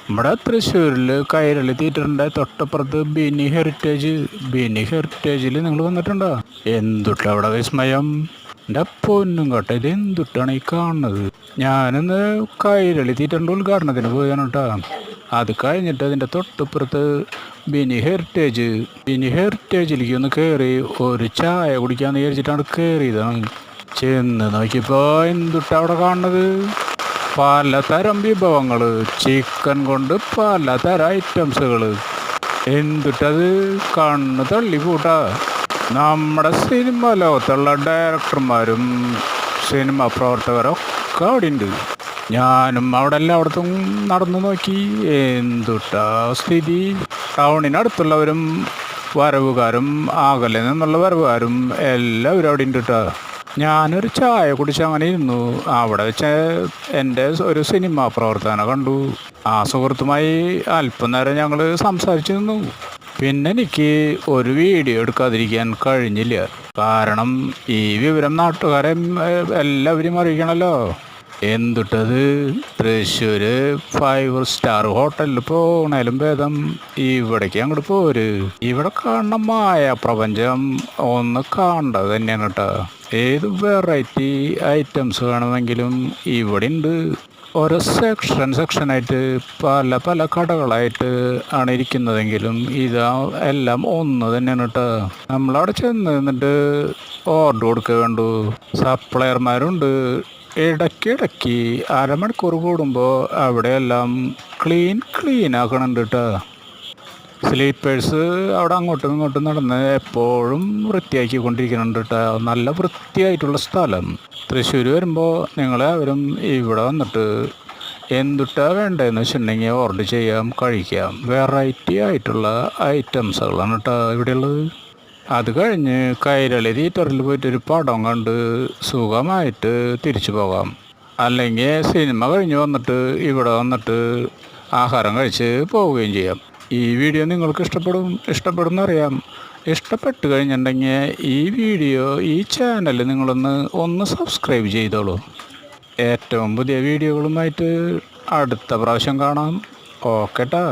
നമ്മുടെ തൃശ്ശൂരിൽ കൈരളി തിയേറ്ററിൻ്റെ തൊട്ടപ്പുറത്ത് ബിനി ഹെറിറ്റേജിൽ നിങ്ങൾ വന്നിട്ടുണ്ടോ? എന്തുട്ടാ അവിടെ വിസ്മയം! എൻ്റെ പൊന്നും കേട്ടോ, ഇത് എന്തുട്ടാണ് ഈ കാണുന്നത്? ഞാനിന്ന് കൈരളി തിയേറ്ററിൻ്റെ ഉദ്ഘാടനത്തിന് പോയാണ് കേട്ടോ. അത് കഴിഞ്ഞിട്ട് അതിൻ്റെ തൊട്ടപ്പുറത്ത് ബിനി ഹെറിറ്റേജിലേക്ക് ഒന്ന് കയറി ഒരു ചായ കുടിക്കാന്ന് വിചാരിച്ചിട്ടാണ് കയറിയതാണ്. ചെന്ന് നോക്കിയപ്പോൾ എന്തുട്ടാ അവിടെ കാണുന്നത്? പലതരം വിഭവങ്ങൾ, ചിക്കൻ കൊണ്ട് പലതരം ഐറ്റംസുകൾ. എന്തിട്ടത് കണ്ണ് തള്ളിപ്പൂട്ടാ. നമ്മുടെ സിനിമ ലോകത്തുള്ള ഡയറക്ടർമാരും സിനിമ പ്രവർത്തകരൊക്കെ അവിടെ ഉണ്ട്. ഞാനും അവിടെ എല്ലായിടത്തും നടന്നു നോക്കി. എന്തുട്ടാ സ്ഥിതി! ടൗണിനടുത്തുള്ളവരും വരവുകാരും അകലെ നിന്നുള്ള വരവുകാരും എല്ലാവരും അവിടെ ഉണ്ട് കേട്ടോ. ഞാനൊരു ചായ കുടിച്ച് അങ്ങനെ ഇരുന്നു. അവിടെ വെച്ച് എൻ്റെ ഒരു സിനിമാ പ്രവർത്തനം കണ്ടു. ആ സുഹൃത്തുമായി അല്പം നേരം ഞങ്ങൾ സംസാരിച്ചു നിന്നു. പിന്നെ എനിക്ക് ഒരു വീഡിയോ എടുക്കാതിരിക്കാൻ കഴിഞ്ഞില്ല. കാരണം ഈ വിവരം നാട്ടുകാരെ എല്ലാവരും അറിയിക്കണമല്ലോ. എന്തിട്ടത് തൃശ്ശൂർ 5 സ്റ്റാർ ഹോട്ടലിൽ പോണേലും ഭേദം ഇവിടേക്ക് അങ്ങോട്ട് പോര്. ഇവിടെ കാണുന്ന പ്രപഞ്ചം ഒന്ന് കാണേണ്ടത് തന്നെയാണ് കേട്ടോ. ഏത് വെറൈറ്റി ഐറ്റംസ് വേണമെങ്കിലും ഇവിടെ ഉണ്ട്. ഓരോ സെക്ഷനായിട്ട് പല പല കടകളായിട്ട് ആണ് ഇരിക്കുന്നതെങ്കിലും ഇതാ എല്ലാം ഒന്ന് തന്നെയാണ് കേട്ടോ. നമ്മളവിടെ ചെന്ന് നിന്നിട്ട് ഓർഡർ കൊടുക്കുക വേണ്ടു. സപ്ലയർമാരുണ്ട്. ഇടയ്ക്കിടയ്ക്ക് അരമണിക്കൂർ കൂടുമ്പോൾ അവിടെയെല്ലാം ക്ലീൻ ആക്കണുണ്ട് കേട്ടോ. സ്ലീപ്പേഴ്സ് അവിടെ അങ്ങോട്ടും ഇങ്ങോട്ടും നടന്ന് എപ്പോഴും വൃത്തിയാക്കിക്കൊണ്ടിരിക്കുന്നുണ്ട് കേട്ടോ. നല്ല വൃത്തിയായിട്ടുള്ള സ്ഥലം. തൃശ്ശൂർ വരുമ്പോൾ നിങ്ങളെല്ലാവരും ഇവിടെ വന്നിട്ട് എന്തുട്ടാ വേണ്ടതെന്ന് വെച്ചിട്ടുണ്ടെങ്കിൽ ഓർഡർ ചെയ്യാം, കഴിക്കാം. വെറൈറ്റി ആയിട്ടുള്ള ഐറ്റംസുകളാണ് കേട്ടോ ഇവിടെയുള്ളത്. അത് കഴിഞ്ഞ് കൈരളി തിയേറ്ററിൽ പോയിട്ടൊരു പടം കണ്ട് സുഖമായിട്ട് തിരിച്ചു പോകാം. അല്ലെങ്കിൽ സിനിമ കഴിഞ്ഞ് വന്നിട്ട് ഇവിടെ വന്നിട്ട് ആഹാരം കഴിച്ച് പോവുകയും ചെയ്യാം. ഈ വീഡിയോ നിങ്ങൾക്ക് ഇഷ്ടപ്പെടുന്നറിയാം. ഇഷ്ടപ്പെട്ട് കഴിഞ്ഞിട്ടുണ്ടെങ്കിൽ ഈ ചാനൽ ഒന്ന് സബ്സ്ക്രൈബ് ചെയ്തോളൂ. ഏറ്റവും പുതിയ വീഡിയോകളുമായിട്ട് അടുത്ത പ്രാവശ്യം കാണാം. ഓക്കെ ട്ടാ.